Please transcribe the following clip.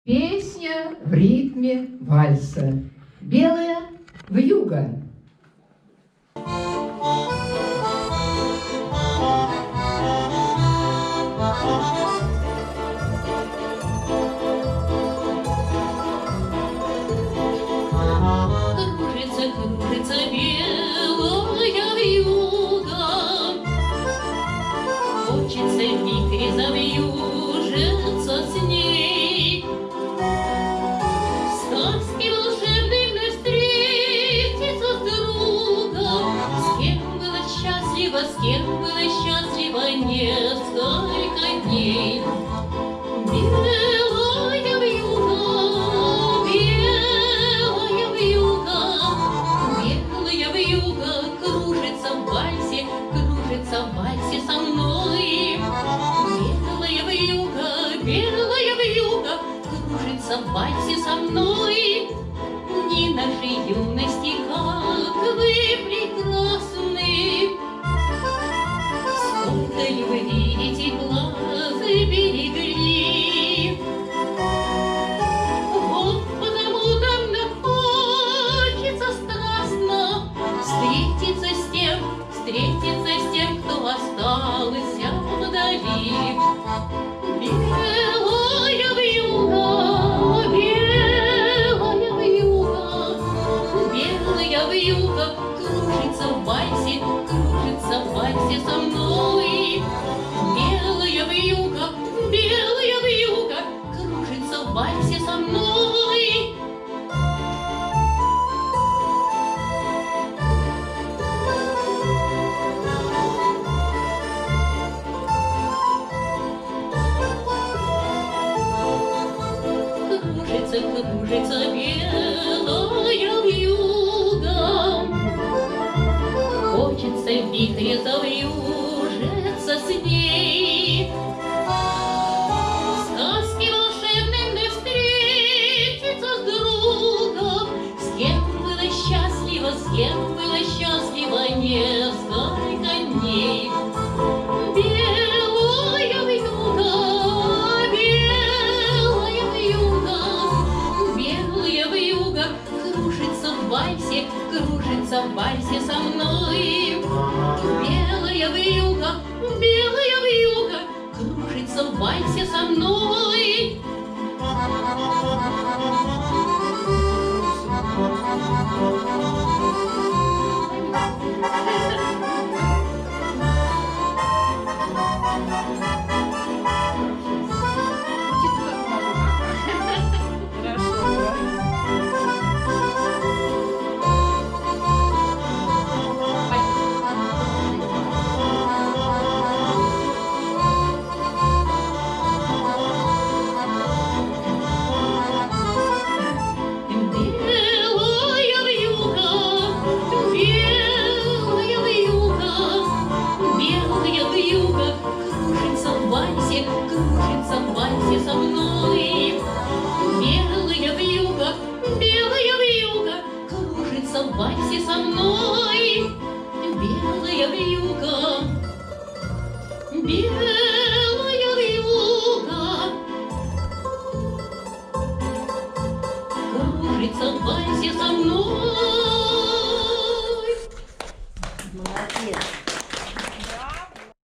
Песня в ритме вальса. Белая вьюга. Кружится, кружится белая вьюга, хочется в вихре завьюжиться с ней. В сказке волшебной встретиться с другом, с кем было счастливо, с кем было счастливо несколько дней. Белая вьюга, белая вьюга, белая вьюга кружится в вальсе со мной. Белая вьюга кружится в вальсе со мной. Дни нашей юности, как вы прекрасны, сколько любви и тепла берегли. Вот потому-то мне хочется страстно встретиться с тем, кто остался вдали. Белая вьюга, белая вьюга, белая вьюга кружится в вальсе со мной. Белая вьюга кружится в вальсе со мной. Кружится белая вьюга, хочется в вихре завьюжиться с ней. В сказке волшебной встретиться с другом, с кем было счастливо несколько дней. Белая вьюга, кружится в вальсе со мной. Белая вьюга кружится в вальсе со мной. Кружится в вальсе со мной. Белая вьюга кружится в вальсе со мной. Белая вьюга кружится в вальсе со мной. Молодец.